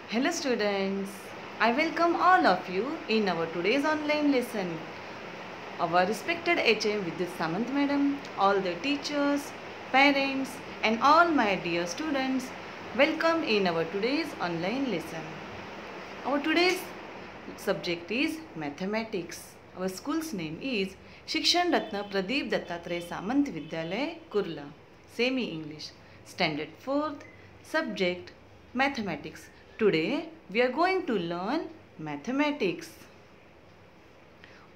Hello students, I welcome all of you in our today's online lesson. Our respected HM Vidyut Samant Madam, all the teachers, parents and all my dear students, welcome in our today's online lesson. Our today's subject is mathematics. Our school's name is Shikshan Ratna Pradeep Dattatreya Samant Vidyalay Kurla, Semi English, Standard 4th, subject mathematics. Today we are going to learn mathematics.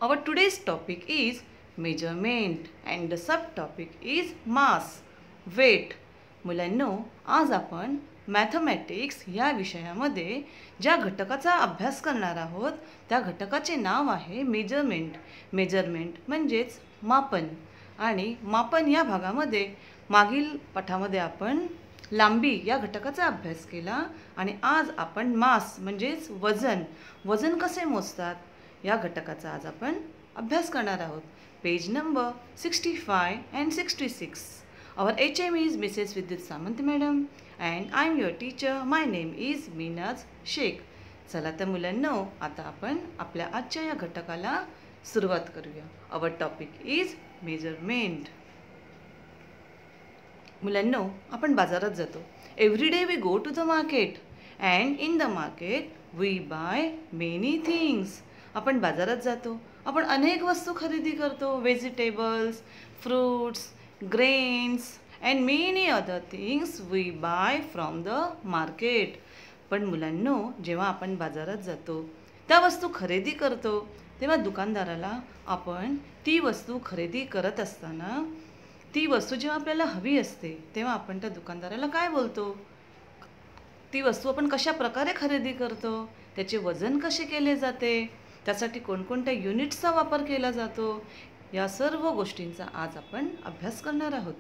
Our today's topic is measurement and the subtopic is mass, weight. मुलांनो, आज आपण mathematics या विषयामध्ये ज्या घटकाचा अभ्यास करणार आहोत त्या घटकाचे नाव आहे मेजरमेंट. मेजरमेंट म्हणजेच मापन. आणि मापन या भागामध्ये मागील पाठामध्ये आपण लांबी या घटकाचा अभ्यास केला आणि आज आपण मास म्हणजेच वजन कसे मोजतात या घटकाचा आज आपण अभ्यास करणार आहोत. Page number 65 and 66. Our HM is Mrs. Vidyut Samant Madam and I am your teacher. My name is Minaz Sheikh. चला तर मुलांनो, आता आपण आपल्या आजच्या या घटकाला सुरुवात करूया. Our topic is measurement. मुलांनो, आपण बाजारात जातो. Every day we go to the market and in the market we buy many things. आपण बाजारात जातो. आपण अनेक वस्तू खरेदी करतो. Vegetables, fruits, grains and many other things we buy from the market. पण मुलांनो, जेव्हा आपण बाजारात जातो त्या वस्तू खरेदी करतो तेव्हा दुकानदाराला आपण ती वस्तू खरेदी करत असताना ती वस्तू जेव्हा आपल्याला हवी असते तेव्हा आपण त्या दुकानदाराला काय बोलतो, ती वस्तू आपण कशा प्रकारे खरेदी करतो, त्याचे वजन कसे केले जाते, त्यासाठी कोणकोणत्या युनिट्सचा वापर केला जातो, या सर्व गोष्टींचा आज आपण अभ्यास करणार आहोत.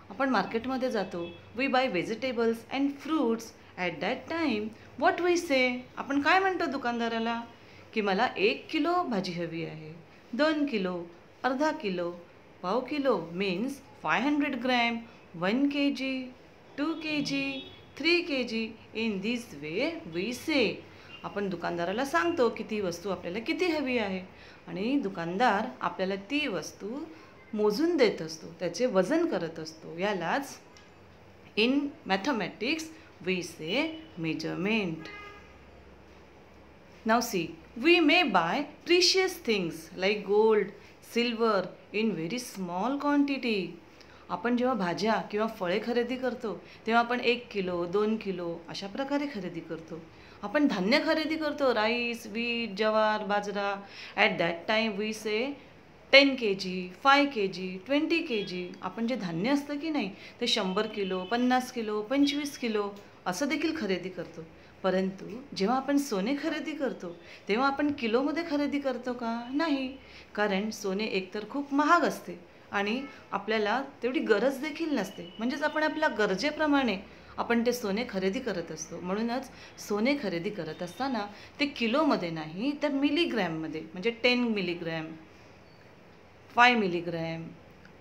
आपण मार्केटमध्ये जातो. We buy vegetables and fruits. At that time what we say, आपण काय म्हणतो दुकानदाराला की मला 1 किलो भाजी हवी आहे, 2 किलो, अर्धा किलो, पाव kilo means 500 gram, 1 kg, 2 kg, 3 kg. In this way we say. आपण दुकानदाराला सांगतो की ती वस्तू आपल्याला किती हवी आहे आणि दुकानदार आपल्याला ती वस्तू मोजून देत असतो, त्याचे वजन करत असतो. यालाच in mathematics we say measurement. Now see, we may buy precious things like gold, silver in very small quantity. आपण जेव्हा भाज्या किंवा फळे खरेदी करतो तेव्हा आपण 1 किलो, 2 किलो अशा प्रकारे खरेदी करतो. आपण धान्य खरेदी करतो, rice, wheat, jowar, bajra. At that time we say 10 kg, 5 kg, 20 kg. आपण जे धान्य असतं की नाही ते 100 किलो, 50 किलो, 25 किलो असं देखील खरेदी करतो. परंतु जेव्हा आपण सोने खरेदी करतो तेव्हा आपण किलोमध्ये खरेदी करतो का? नाही. कारण सोने एकतर खूप महाग असते आणि आपल्याला तेवढी गरज देखील नसते. म्हणजेच आपण आपल्या गरजेप्रमाणे आपण ते सोने खरेदी करत असतो. म्हणूनच सोने खरेदी करत असताना ते किलोमध्ये नाही तर मिलीग्रॅममध्ये, म्हणजे 10 मिलीग्रॅम, 5 मिलीग्रॅम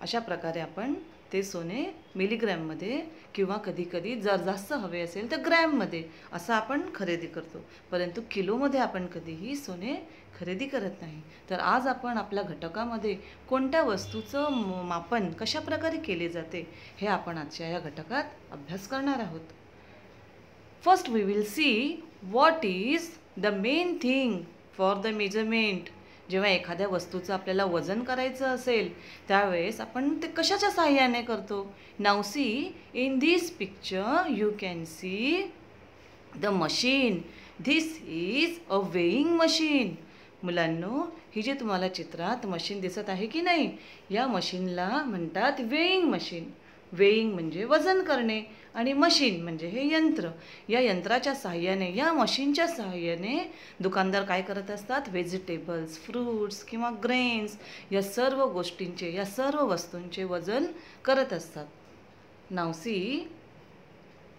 अशा प्रकारे आपण ते सोने मिलीग्रॅममध्ये किंवा कधीकधी जर जास्त हवे असेल तर ग्रॅममध्ये असं आपण खरेदी करतो. परंतु किलोमध्ये आपण कधीही सोने खरेदी करत नाही. तर आज आपण आपल्या घटकामध्ये कोणत्या वस्तूचं मापन कशा प्रकारे केले जाते हे आपण आजच्या या घटकात अभ्यास करणार आहोत. First we will see what is the main thing for the measurement. जेव्हा एखाद्या वस्तूचं आपल्याला वजन करायचं असेल त्यावेळेस आपण ते कशाच्या सहाय्याने करतो. Now see, in this picture you can see the machine. This is a weighing machine. मुलांनो, ही जी तुम्हाला चित्रात मशीन दिसत आहे की नाही, या मशीनला म्हणतात वेइंग मशीन. वेइंग म्हणजे वजन करणे आणि मशीन म्हणजे हे यंत्र. या यंत्राच्या सहाय्याने, या मशीनच्या सहाय्याने दुकानदार काय करत असतात, व्हेजिटेबल्स, फ्रूट्स किंवा ग्रेन्स या सर्व गोष्टींचे, या सर्व वस्तूंचे वजन करत असतात. नाउ सी,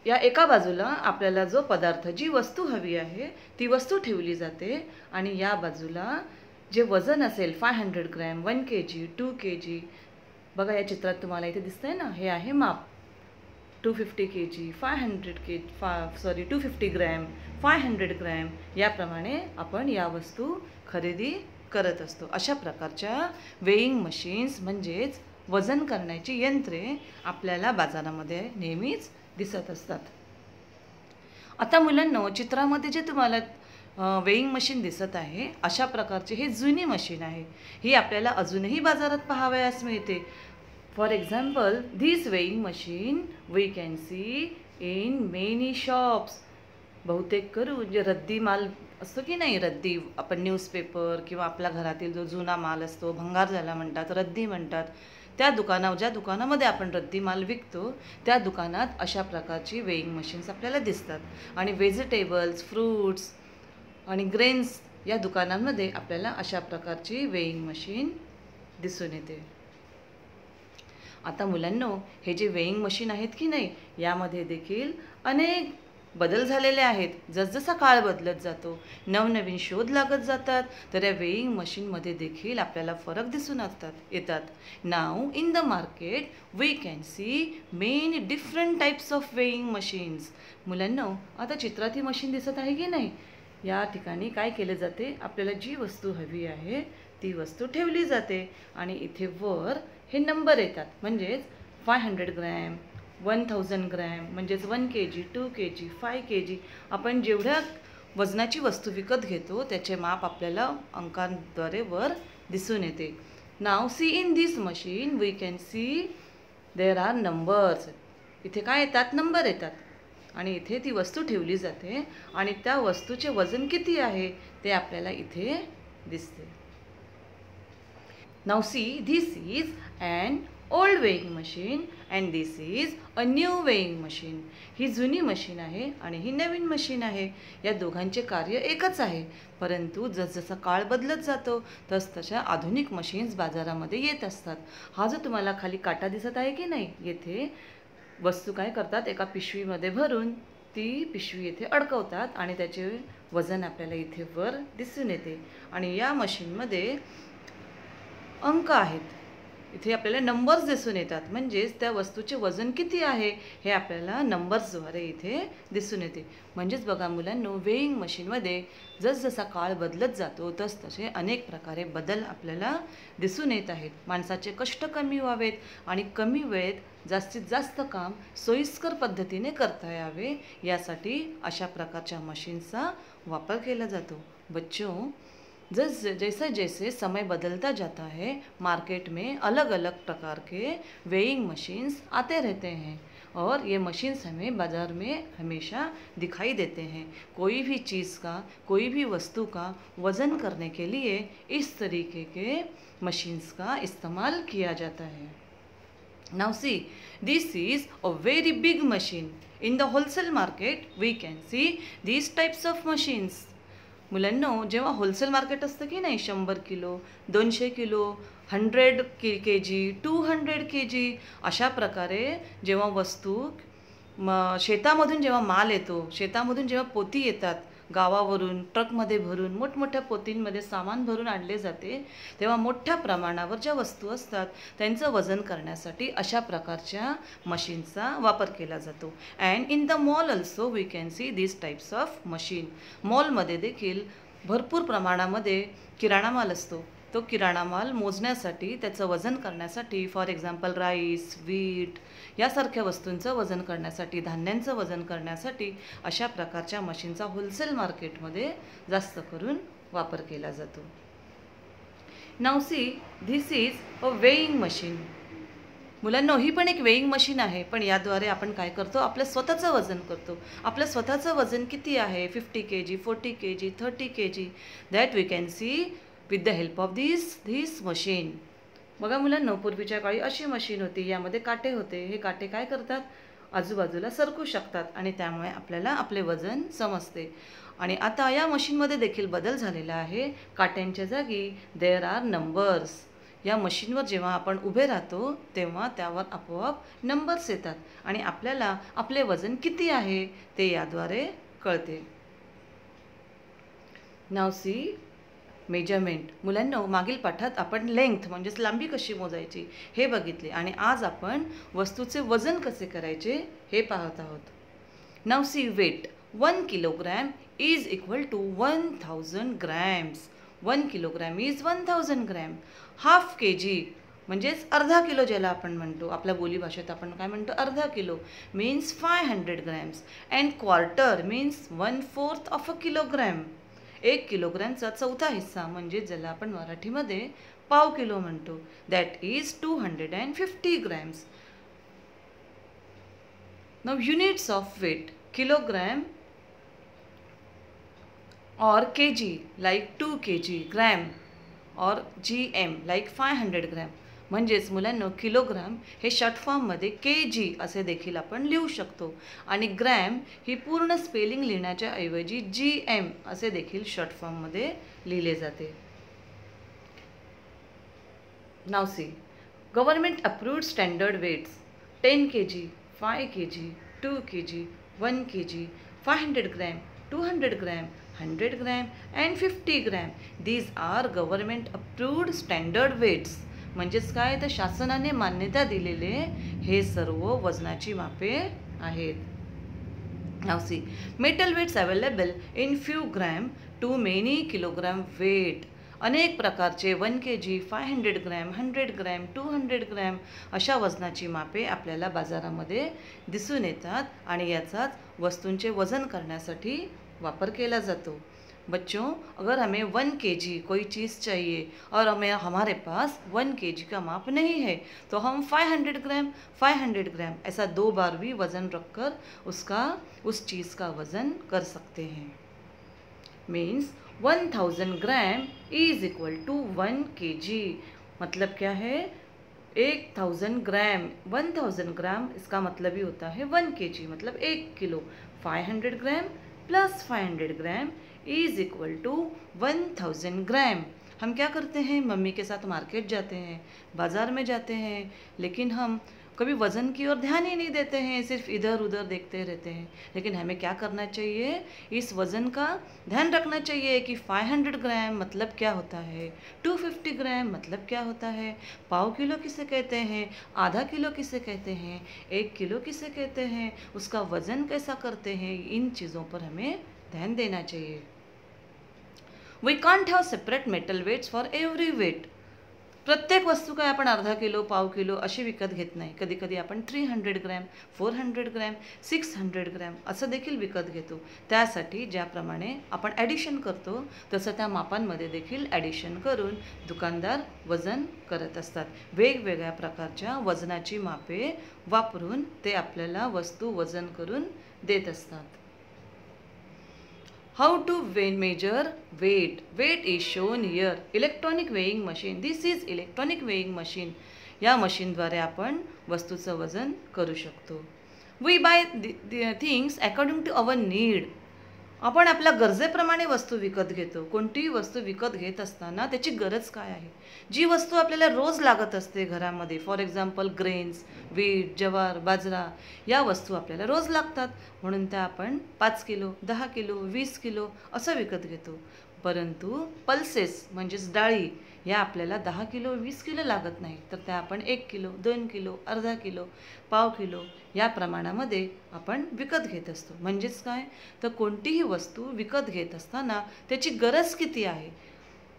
या एका बाजूला आपल्याला जो पदार्थ, जी वस्तू हवी आहे ती वस्तू ठेवली जाते आणि या बाजूला जे वजन असेल 500 ग्रॅम, 1 kg, 2 kg. बघा या चित्रात तुम्हाला इथे दिसतंय ना, हे आहे माप. 250 kg, 500 kg, 250 ग्रॅम, 500 ग्रॅम याप्रमाणे आपण या वस्तू खरेदी करत असतो. अशा प्रकारच्या वेइंग मशीन्स म्हणजेच वजन करण्याची यंत्रे आपल्याला बाजारामध्ये नेहमीच दिसत असतात. आता मुलांनो, चित्रामध्ये जे तुम्हाला वेइंग मशीन दिसत आहे अशा प्रकारची ही जुनी मशीन आहे. ही आपल्याला अजूनही बाजारात पाहावयास मिळते. For example, this weighing machine we can see in many shops. बहुतेक करून जे रद्दी माल असतो की नाही, रद्दी आपण न्यूजपेपर किंवा आपल्या घरातील जो जुना माल असतो, भंगार ज्याला म्हणतात, रद्दी म्हणतात, त्या ज्या दुकानामध्ये आपण रद्दी माल विकतो त्या दुकानात अशा प्रकारची वेइंग मशीन्स आपल्याला दिसतात. आणि व्हेजिटेबल्स, फ्रूट्स आणि ग्रेन्स या दुकानांमध्ये आपल्याला अशा प्रकारची वेइंग मशीन दिसून येते. आता मुलांनो, हे जे वेइंग मशीन आहेत की नाही, यामध्ये देखील अनेक बदल झालेले आहेत. जसजसा काळ बदलत जातो नवनवीन शोध लागत जातात, तर या वेइंग मशीनमध्ये देखील आपल्याला फरक दिसून येतात. Now in the market we can see many different types of weighing machines. मुलांनो, आता चित्रात ही मशीन दिसत आहे की नाही, या ठिकाणी काय केले जाते, आपल्याला जी वस्तू हवी आहे ती वस्तू ठेवली जाते आणि इथे वर हे नंबर येतात. म्हणजेच 500 ग्रॅम, 1000 ग्रॅम म्हणजेच 1 kg, 2 kg, 5 kg. आपण जेवढ्या वजनाची वस्तू विकत घेतो त्याचे माप आपल्याला अंकांद्वारे वर दिसून येते. Now see in this machine we can see there are numbers. इथे काय येतात, नंबर येतात आणि इथे ती वस्तू ठेवली जाते आणि त्या वस्तूचे वजन किती आहे ते आपल्याला इथे दिसते. Now see, this is an old weighing machine and this is a new weighing machine. ही जुनी मशीन आहे आणि ही नवीन मशीन आहे. या दोघांचे कार्य एकच आहे, परंतु जसजसा काळ बदलत जातो तसतशा आधुनिक मशीन्स बाजारामध्ये येत असतात. हा जो तुम्हाला खाली काटा दिसत आहे की नाही, येथे वस्तू काय करतात, एका पिशवीमध्ये भरून ती पिशवी येथे अडकवतात आणि त्याचे वजन आपल्याला इथे वर दिसून येते. आणि या मशीनमध्ये अंक आहेत, इथे आपल्याला नंबर्स दिसून येतात. म्हणजेच त्या वस्तूचे वजन किती आहे हे आपल्याला नंबर्सद्वारे इथे दिसून येते. म्हणजेच बघा मुलांनो, वेइंग मशीनमध्ये जसजसा काळ बदलत जातो तसतसे अनेक प्रकारे बदल आपल्याला दिसून येत आहेत. माणसाचे कष्ट कमी व्हावेत आणि कमी वेळेत जास्तीत जास्त काम सोयीस्कर पद्धतीने करता यावे यासाठी अशा प्रकारच्या मशीन्सचा वापर केला जातो. बच्चों, जैसे जैसे समय बदलता जाता है, मार्केट में अलग अलग प्रकार के वेइंग मशीन्स आते रहते हैं और ये मशीन्स हमें बाज़ार में हमेशा दिखाई देते हैं. कोई भी चीज़ का, कोई भी वस्तु का वज़न करने के लिए इस तरीके के मशीन्स का इस्तेमाल किया जाता है. Now see, this is a very big machine. In the wholesale market, we can see these types of machines. मुलांनो, जेव्हा होलसेल मार्केट असतं की नाही, 100 किलो, 200 किलो, 100 kg, 200 kg अशा प्रकारे जेव्हा वस्तू शेतामधून जेव्हा माल येतो, शेतामधून जेव्हा पोती येतात, गावावरून ट्रकमध्ये भरून मोठमोठ्या पोतींमध्ये सामान भरून आणले जाते, तेव्हा मोठ्या प्रमाणावर ज्या वस्तू असतात त्यांचं वजन करण्यासाठी अशा प्रकारच्या मशीनचा वापर केला जातो. And in the mall also we can see this types of machine. मॉलमध्ये देखील भरपूर प्रमाणामध्ये किराणा माल असतो. तो किराणा माल मोजण्यासाठी, त्याचं वजन करण्यासाठी, फॉर एक्झाम्पल राईस, व्हीट यासारख्या वस्तूंचं वजन करण्यासाठी, धान्यांचं वजन करण्यासाठी अशा प्रकारच्या मशीनचा होलसेल मार्केटमध्ये जास्त करून वापर केला जातो. Now see, this is a weighing machine. मुलांनो, ही पण एक वेइंग मशीन आहे, पण याद्वारे आपण काय करतो, आपलं स्वतःचं वजन करतो. आपलं स्वतःचं वजन किती आहे, 50 kg, 40 kg, 30 kg, that we can see with the help of this machine. बघा मुलांनो, पूर्वीच्या काळी अशी मशीन होती, यामध्ये काटे होते. हे काटे काय करतात, आजूबाजूला सरकू शकतात आणि त्यामुळे आपल्याला आपले वजन समजते. आणि आता या मशीनमध्ये देखील बदल झालेला आहे. काट्यांच्या जागी देअर आर नंबर्स. या मशीनवर जेव्हा आपण उभे राहतो तेव्हा त्यावर आपोआप नंबर्स येतात आणि आपल्याला आपले वजन किती आहे ते याद्वारे कळते. नाव सी, मेजरमेंट. मुलांनो, मागील पाठात आपण लेंथ म्हणजेच लांबी कशी मोजायची हे बघितले आणि आज आपण वस्तूचे वजन कसे करायचे हे पाहत आहोत. Now see weight. 1 kilogram is equal to 1000 grams. 1 kilogram is 1000 gram. Half kg म्हणजेच अर्धा किलो ज्याला आपण म्हणतो, आपल्या बोलीभाषेत आपण काय म्हणतो, अर्धा kilo means 500 grams. And quarter means 1/4 of a kilogram. 1 किलोग्रॅमचा चौथा हिस्सा म्हणजे ज्याला आपण मराठीमध्ये पाव किलो म्हणतो. That is 250 grams. Now units of weight. Kilogram or kg like 2 kg, gram or gm like 500 gram. म्हणजेच मुलांनो, किलोग्राम हे शॉर्ट फॉर्ममध्ये kg असे देखील आपण लिहू शकतो आणि ग्रॅम ही पूर्ण स्पेलिंग लिहिण्याच्या ऐवजी gm असे देखील शॉर्ट फॉर्ममध्ये लिहिले जाते. Now see. Government approved standard weights 10 kg, 5 kg, 2 kg, 1 kg, 500 gram, 200 gram, 100 gram and 50 gram. These are government approved standard weights. म्हणजेच काय, तर शासनाने मान्यता दिलेले हे सर्व वजनाची मापे आहेत. Now see. Metal weights available in few gram to many kilogram weight. अनेक प्रकारचे 1 kg, 500 ग्रॅम, 100 ग्रॅम, 200 ग्रॅम अशा वजनाची मापे आपल्याला बाजारामध्ये दिसून येतात आणि याचाच वस्तूंचे वजन करण्यासाठी वापर केला जातो. बच्चों, अगर हमें 1 kg कोई चीज़ चाहिए और हमारे पास 1 kg का माप नहीं है तो हम 500 ग्राम ऐसा 2 बार भी वज़न रखकर उस चीज़ का वज़न कर सकते हैं. Means 1000 gram is equal to 1 kg. मतलब क्या है, 1000 ग्राम. 1000 ग्राम इसका मतलब ही होता है 1 kg मतलब 1 kilo. 500 gram plus 500 gram is equal to 1000 gram. हम क्या करते हैं, मम्मी के साथ मार्केट जाते हैं, बाज़ार में जाते हैं, लेकिन हम कभी वज़न की ओर ध्यान ही नहीं देते हैं, सिर्फ इधर उधर देखते रहते हैं. लेकिन हमें क्या करना चाहिए, इस वज़न का ध्यान रखना चाहिए कि 500 ग्राम मतलब क्या होता है, 250 ग्राम मतलब क्या होता है, पाव किलो किसे कहते हैं, आधा किलो किसे कहते हैं, 1 किलो किसे कहते हैं, उसका वज़न कैसा करते हैं, इन चीज़ों पर हमें ध्यान देना चाहिए. We can't have separate metal weights for every weight. प्रत्येक वस्तू काय आपण अर्धा किलो, पाव किलो अशी विकत घेत नाही. कधी कधी आपण 300 ग्रॅम, 400 ग्रॅम, 600 ग्रॅम असं देखील विकत घेतो. त्यासाठी ज्याप्रमाणे आपण ॲडिशन करतो तसं त्या मापांमध्ये देखील ॲडिशन करून दुकानदार वजन करत असतात. वेगवेगळ्या प्रकारच्या वजनाची मापे वापरून ते आपल्याला वस्तू वजन करून देत असतात. How to measure weight? Weight is shown here. Electronic weighing machine. This is electronic weighing machine. या मशीनद्वारे आपण वस्तूचं वजन करू शकतो. We buy the things according to our need. आपण आपल्या गरजेप्रमाणे वस्तू विकत घेतो. कोणतीही वस्तू विकत घेत असताना त्याची गरज काय आहे, जी वस्तू आपल्याला रोज लागत असते घरामध्ये, फॉर एक्झाम्पल ग्रेन्स, वीट, ज्वार, बाजरा या वस्तू आपल्याला रोज लागतात म्हणून त्या आपण 5 किलो, 10 किलो, 20 किलो असं विकत घेतो. परंतु पल्सेस म्हणजेच डाळी या आपल्याला 10 किलो, 20 किलो लागत नाही, तर त्या आपण 1 किलो, 2 किलो, अर्धा किलो, पाव किलो या प्रमाणामध्ये आपण विकत घेत असतो. म्हणजेच काय, तर कोणतीही वस्तू विकत घेत असताना त्याची गरज किती आहे,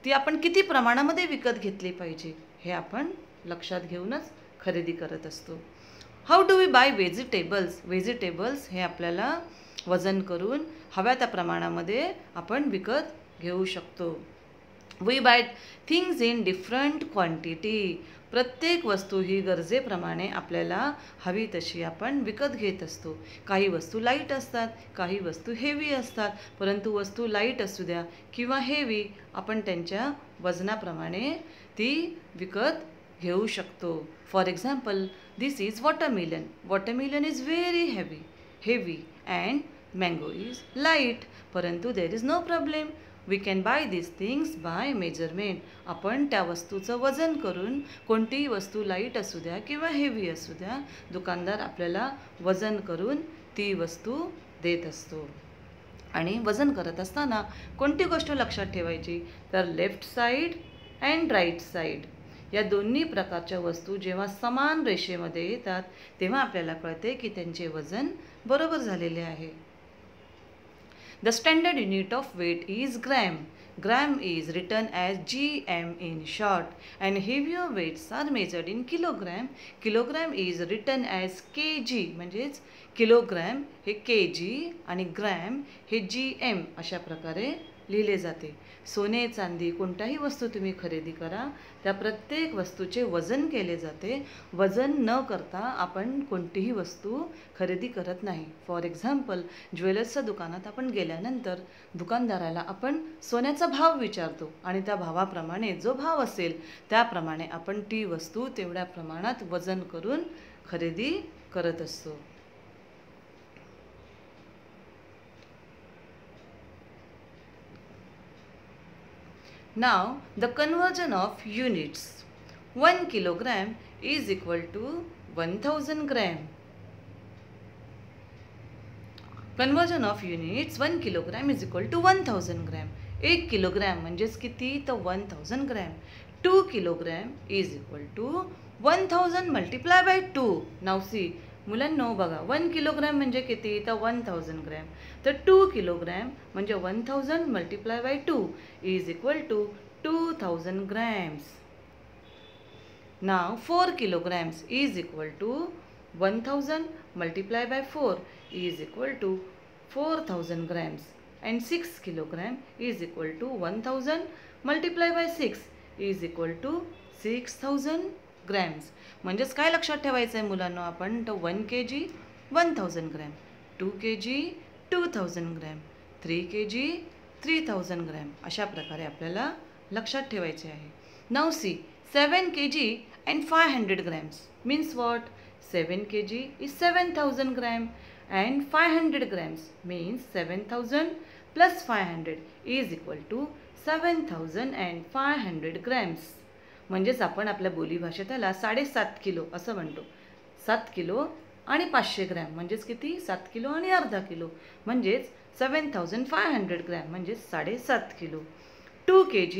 ती आपण किती प्रमाणामध्ये विकत घेतली पाहिजे हे आपण लक्षात घेऊनच खरेदी करत असतो. How do we buy vegetables? Vegetables हे आपल्याला वजन करून हव्या त्या प्रमाणामध्ये आपण विकत घेऊ शकतो. We buy things in different quantity. प्रत्येक वस्तू ही गरजेप्रमाणे आपल्याला हवी तशी आपण विकत घेत असतो. काही वस्तू लाईट असतात, काही वस्तू हेवी असतात, परंतु वस्तू लाईट असू द्या किंवा हेवी आपण त्यांच्या वजनाप्रमाणे ती विकत घेऊ शकतो. For example, this is watermelon. Watermelon is very heavy and mango is light, परंतु there is no problem. We can buy this things by measurement. आपण त्या वस्तूचं वजन करून, कोणतीही वस्तू लाईट असू द्या किंवा हेवी असू द्या, दुकानदार आपल्याला वजन करून ती वस्तू देत असतो. आणि वजन करत असताना कोणती गोष्ट लक्षात ठेवायची, तर left side and right side या दोन्ही प्रकारच्या वस्तू जेव्हा समान रेषेमध्ये येतात तेव्हा आपल्याला कळते की त्यांचे वजन बरोबर झालेले आहे. The standard unit of weight is gram. Gram is written as GM in short and heavier weights are measured in kilogram. Kilogram is written as kg म्हणजेच किलोग्रॅम हे kg आणि ग्रॅम हे GM अशा प्रकारे लिहिले जाते. सोने चांदी कोणत्याही वस्तू तुम्ही खरेदी करा त्या प्रत्येक वस्तूचे वजन केले जाते. वजन न करता आपण कोणतीही वस्तू खरेदी करत नाही. फॉर एक्झाम्पल ज्वेलर्सच्या दुकानात आपण गेल्यानंतर दुकानदाराला आपण सोन्याचा भाव विचारतो आणि त्या भावाप्रमाणे जो भाव असेल त्याप्रमाणे आपण ती वस्तू तेवढ्या प्रमाणात वजन करून खरेदी करत असतो. Now the conversion of units. 1 kilogram is equal to 1000 gram. Conversion of units 1 kilogram is equal to 1000 gram. 1 kilogram म्हणजेच किती, तर 1000 gram. 2 kilogram is equal to 1000 multiply by 2. Now see मुलांनो बघा 1 किलोग्रॅम म्हणजे किती, तर 1000 ग्रॅम. तर 2 किलोग्रॅम म्हणजे 1000 multiply by 2 is equal to 2000 grams. Now 4 kilograms is equal to 1000 multiplied by 4 is equal to 4000 grams and 6 kilogram is equal to 1000 multiplied by 6 is equal to 6000 grams. म्हणजेच काय लक्षात ठेवायचं आहे मुलांनो आपण, तर 1 kg 1000 gram, 2 kg 2000 gram, 3 kg 3000 gram अशा प्रकारे आपल्याला लक्षात ठेवायचे आहे. नाव C 7 kg and 500 grams means what? 7 kg is 7000 gram and 500 grams means 7000 plus 500 is equal to 7500 grams. म्हणजेच आपण आपल्या बोलीभाषेत त्याला 7.5 किलो असं म्हणतो. 7 किलो आणि 500 ग्रॅम म्हणजेच किती, 7 किलो आणि अर्धा किलो म्हणजेच 7500 ग्रॅम म्हणजेच 7.5 kilo. 2 kg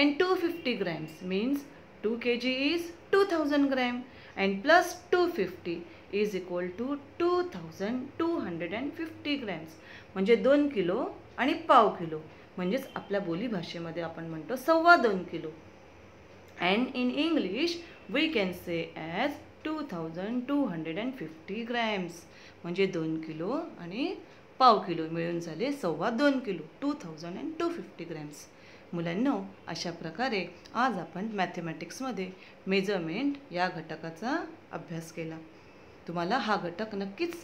and 250 grams means 2 kg is 2000 gram and plus 250 is equal to 2250 grams म्हणजे 2 किलो आणि पाव किलो म्हणजेच आपल्या बोली भाषेमध्ये आपण म्हणतो 2.25 kilo. and in English we can say as 2250 grams म्हणजे 2 किलो आणि पाव किलो मिळून झाले 2.25 किलो, 2250 grams. मुलांनो अशा प्रकारे आज आपण मॅथमॅटिक्समध्ये मेजरमेंट या घटकाचा अभ्यास केला. तुम्हाला हा घटक नक्कीच